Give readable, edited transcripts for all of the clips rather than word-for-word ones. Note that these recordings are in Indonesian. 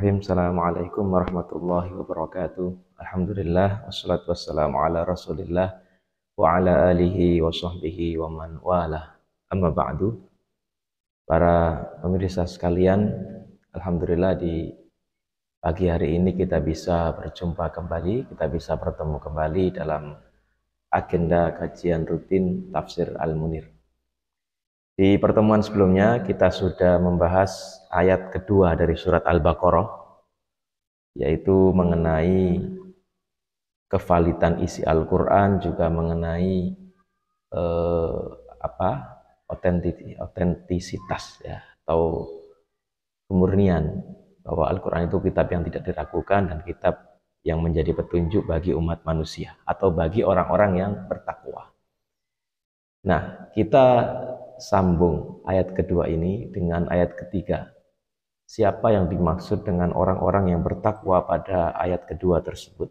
Bismillahirrahmanirrahim. Assalamualaikum warahmatullahi wabarakatuh. Alhamdulillah, wassalatu wassalamu ala rasulillah wa ala alihi wa sahbihi wa man wala. Amma ba'du. Para pemirsa sekalian, Alhamdulillah di pagi hari ini kita bisa berjumpa kembali, kita bisa bertemu kembali dalam agenda kajian rutin Tafsir Al-Munir. Di pertemuan sebelumnya kita sudah membahas ayat kedua dari surat Al-Baqarah, yaitu mengenai kevalidan isi Al-Quran, juga mengenai otentisitas ya, atau kemurnian, bahwa Al-Quran itu kitab yang tidak diragukan dan kitab yang menjadi petunjuk bagi umat manusia atau bagi orang-orang yang bertakwa. Nah, kita sambung ayat kedua ini dengan ayat ketiga. Siapa yang dimaksud dengan orang-orang yang bertakwa pada ayat kedua tersebut?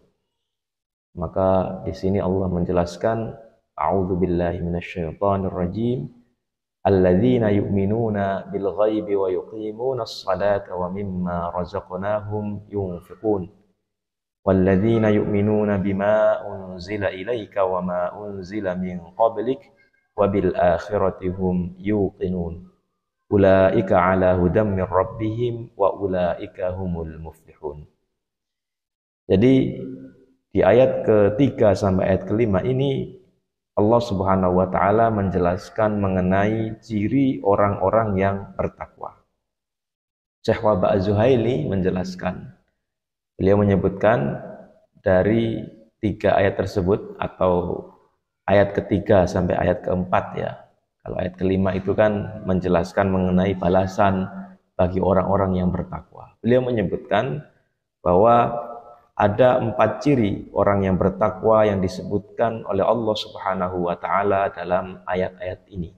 Maka di sini Allah menjelaskan, A'udzubillahi minasyaitonirrajim, alladzina yu'minuna bil ghaibi wa yuqimunas salata wa mimma razaqnahum yunfiqun. Walladzina yu'minuna bima unzila ilaika wa ma unzila min qablik wabil akhirati hum yuqinun. Ulaika ala hudam min rabbihim wa ulaika humul muflihun. Jadi di ayat ketiga sampai ayat kelima ini Allah Subhanahu wa taala menjelaskan mengenai ciri orang-orang yang bertakwa. Syekh Wahbah Az-Zuhaili menjelaskan, beliau menyebutkan dari tiga ayat tersebut atau ayat ketiga sampai ayat keempat ya. Kalau ayat kelima itu kan menjelaskan mengenai balasan bagi orang-orang yang bertakwa. Beliau menyebutkan bahwa ada 4 ciri orang yang bertakwa yang disebutkan oleh Allah Subhanahu wa taala dalam ayat-ayat ini.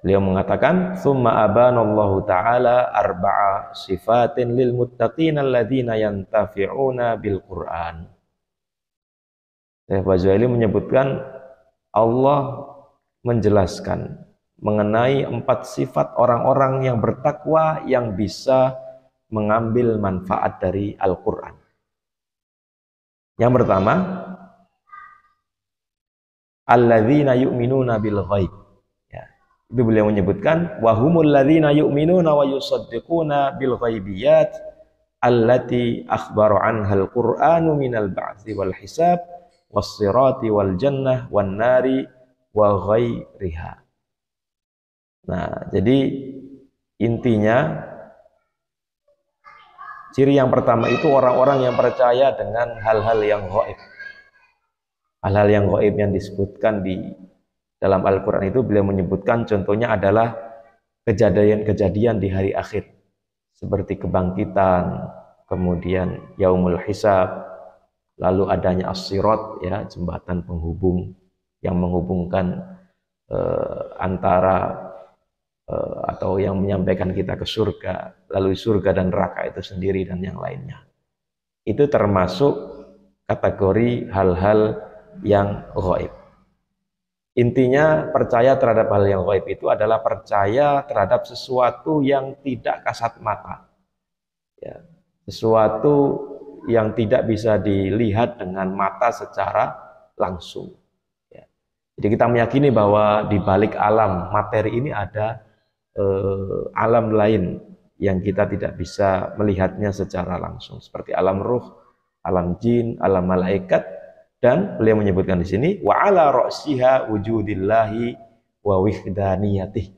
Beliau mengatakan, "Tsumma abanallahu ta'ala arba'a sifatin lil muttaqina alladzina yantafi'una bil Qur'an." Syekh Al-Zuhaili menyebutkan Allah menjelaskan mengenai 4 sifat orang-orang yang bertakwa yang bisa mengambil manfaat dari Al-Quran. Yang pertama, alladzina yu'minuna bil ghaib. Ya, itu beliau menyebutkan wahumul ladzina yu'minuna wa yusaddiquna bil ghaibiyat allati akhbara anhal Qur'anu minal ba'tsi wal hisab was-sirati wal jannah wan nari wa ghairiha. Nah, jadi intinya ciri yang pertama itu orang-orang yang percaya dengan hal-hal yang gaib. Hal-hal yang gaib yang disebutkan di dalam Al-Qur'an itu beliau menyebutkan contohnya adalah kejadian-kejadian di hari akhir seperti kebangkitan, kemudian yaumul hisab, lalu adanya as-sirat ya, jembatan penghubung yang menghubungkan antara atau yang menyampaikan kita ke surga, lalu surga dan neraka itu sendiri dan yang lainnya. Itu termasuk kategori hal-hal yang gaib. Intinya percaya terhadap hal yang gaib itu adalah percaya terhadap sesuatu yang tidak kasat mata. Ya, sesuatu yang tidak bisa dilihat dengan mata secara langsung. Ya. Jadi kita meyakini bahwa di balik alam materi ini ada alam lain yang kita tidak bisa melihatnya secara langsung, seperti alam ruh, alam jin, alam malaikat, dan beliau menyebutkan di sini wa ala ra'siha wujudillahi wa wihdaniyatih.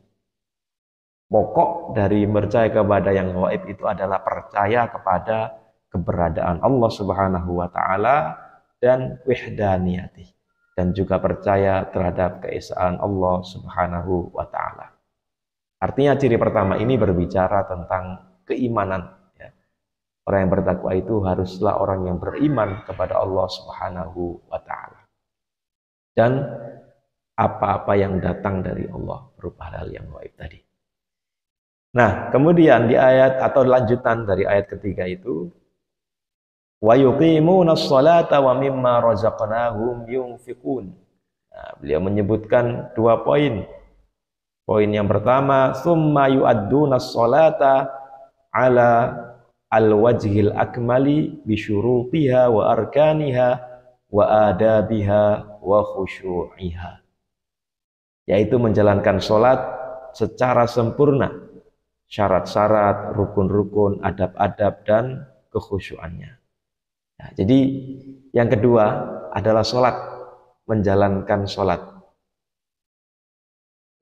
Pokok dari percaya kepada yang gaib itu adalah percaya kepada keberadaan Allah Subhanahu wa taala dan wihdaniyatih, dan juga percaya terhadap keesaan Allah Subhanahu wa taala. Artinya ciri pertama ini berbicara tentang keimanan ya. Orang yang bertakwa itu haruslah orang yang beriman kepada Allah Subhanahu wa taala dan apa-apa yang datang dari Allah berupa hal yang gaib tadi. Nah, kemudian di ayat atau lanjutan dari ayat ketiga itu wa yuqimunas salata wa mimma razaqnahum yunfiqun. Nah, beliau menyebutkan 2 poin. Poin yang pertama, summa yu'addunas sholata ala al-wajhil akmali bisyurutiha wa arkaniha wa adabiha wa khusyu'iha, yaitu menjalankan sholat secara sempurna, syarat-syarat, rukun-rukun, adab-adab, dan kekhusyuannya. Nah, jadi yang kedua adalah sholat, menjalankan sholat.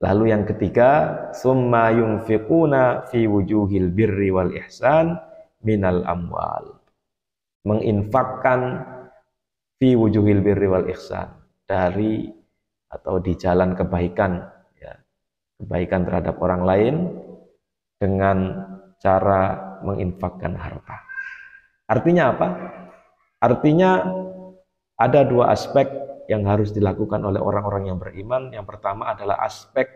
Lalu yang ketiga, summa yunfiquna fi wujuhil birri wal ihsan minal amwal, menginfakkan fi wujuhil birri wal ihsan, dari atau di jalan kebaikan, ya, kebaikan terhadap orang lain dengan cara menginfakkan harta. Artinya apa? Artinya ada dua aspek yang harus dilakukan oleh orang-orang yang beriman. Yang pertama adalah aspek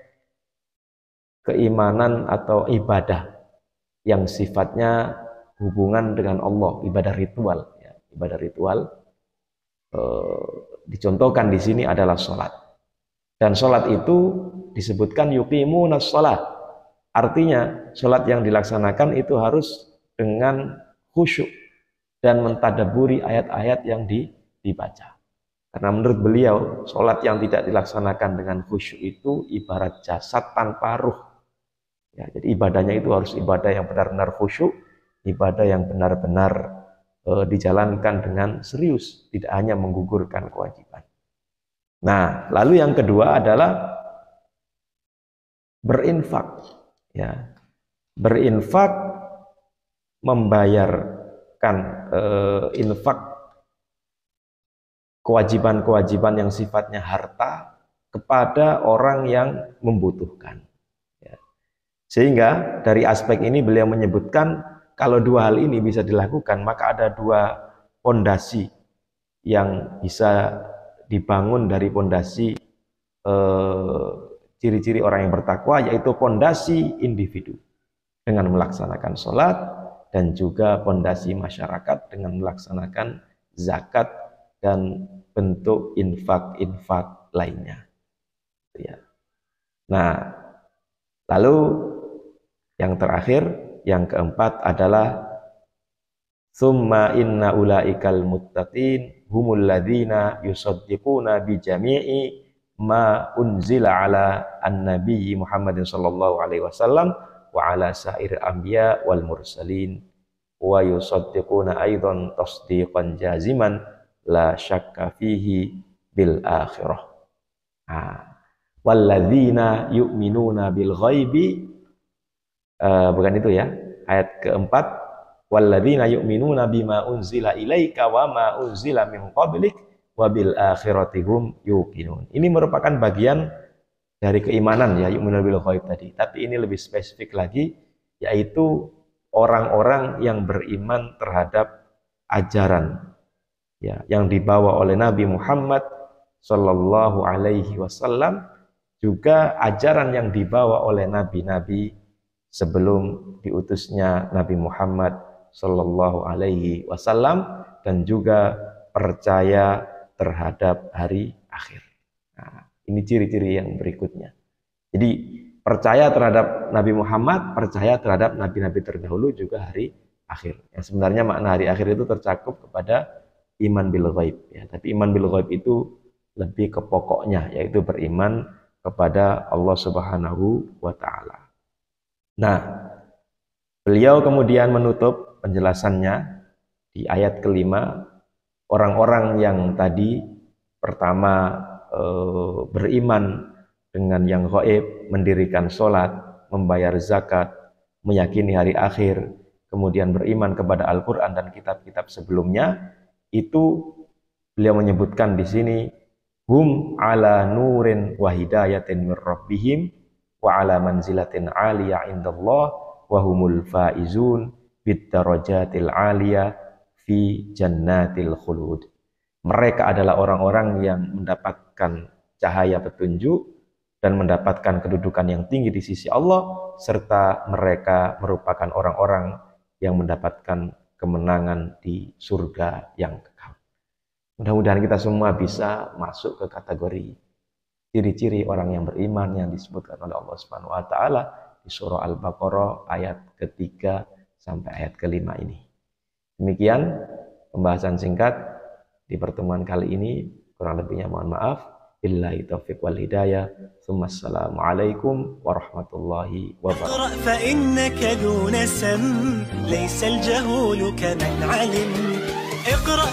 keimanan atau ibadah yang sifatnya hubungan dengan Allah, ibadah ritual. Ya, ibadah ritual dicontohkan di sini adalah sholat. Dan sholat itu disebutkan yuqimunas sholat. Artinya sholat yang dilaksanakan itu harus dengan khusyuk dan mentadaburi ayat-ayat yang dibaca. Karena menurut beliau, sholat yang tidak dilaksanakan dengan khusyuk itu ibarat jasad tanpa ruh. Ya, jadi ibadahnya itu harus ibadah yang benar-benar khusyuk, ibadah yang benar-benar dijalankan dengan serius, tidak hanya menggugurkan kewajiban. Nah, lalu yang kedua adalah berinfak. Ya, berinfak, membayarkan infak, kewajiban-kewajiban yang sifatnya harta kepada orang yang membutuhkan. Ya. Sehingga dari aspek ini beliau menyebutkan kalau dua hal ini bisa dilakukan, maka ada dua pondasi yang bisa dibangun dari pondasi ciri-ciri orang yang bertakwa, yaitu pondasi individu dengan melaksanakan sholat, dan juga pondasi masyarakat dengan melaksanakan zakat dan bentuk infak-infak lainnya. Ya. Nah, lalu yang terakhir, yang keempat adalah summa inna ulaikal muttaqin humul ladzina yusaddiquna bi jami'i ma unzila ala an-nabi Muhammadin sallallahu alaihi wasallam wa ala sair anbiya wal mursalin wa yusaddiquna aidan tasdiqan jaziman la syakka fihi bil akhirah. Walladzina yu'minuna bil ghaibi, bukan itu ya, ayat keempat, walladzina yu'minuna bima unzila ilaika wa ma unzila min qablik wa bil akhirati hum yuqinun. Ini merupakan bagian dari keimanan ya, yu'minuna bil ghaib tadi, tapi ini lebih spesifik lagi, yaitu orang-orang yang beriman terhadap ajaran ya, yang dibawa oleh Nabi Muhammad sallallahu alaihi wasallam, juga ajaran yang dibawa oleh nabi-nabi sebelum diutusnya Nabi Muhammad sallallahu alaihi wasallam, dan juga percaya terhadap hari akhir. Nah, ini ciri-ciri yang berikutnya. Jadi percaya terhadap Nabi Muhammad, percaya terhadap nabi-nabi terdahulu, juga hari akhir. Yang sebenarnya makna hari akhir itu tercakup kepada iman bil ghaib ya, tapi iman bil ghaib itu lebih ke pokoknya, yaitu beriman kepada Allah Subhanahu wa taala. Nah, beliau kemudian menutup penjelasannya di ayat kelima, orang-orang yang tadi pertama beriman dengan yang gaib, mendirikan sholat, membayar zakat, meyakini hari akhir, kemudian beriman kepada Al-Quran dan kitab-kitab sebelumnya, itu beliau menyebutkan di sini, hum ala nurin wa hidayatin min rabbihim wa ala manzilatin aliyah indallah wa humul faizun bid darajatil aliyah fi jannatil khulud. Mereka adalah orang-orang yang mendapatkan cahaya petunjuk dan mendapatkan kedudukan yang tinggi di sisi Allah, serta mereka merupakan orang-orang yang mendapatkan kemenangan di surga yang kekal. Mudah-mudahan kita semua bisa masuk ke kategori ciri-ciri orang yang beriman yang disebutkan oleh Allah Subhanahu wa taala di surah Al-Baqarah ayat ketiga sampai ayat kelima ini. Demikian pembahasan singkat di pertemuan kali ini, kurang lebihnya mohon maaf. Billahi taufiq wal hidayah. Assalamualaikum warahmatullahi wabarakatuh. اقرأ فإنك دون سم ليس الجهول كمن علم اقرأ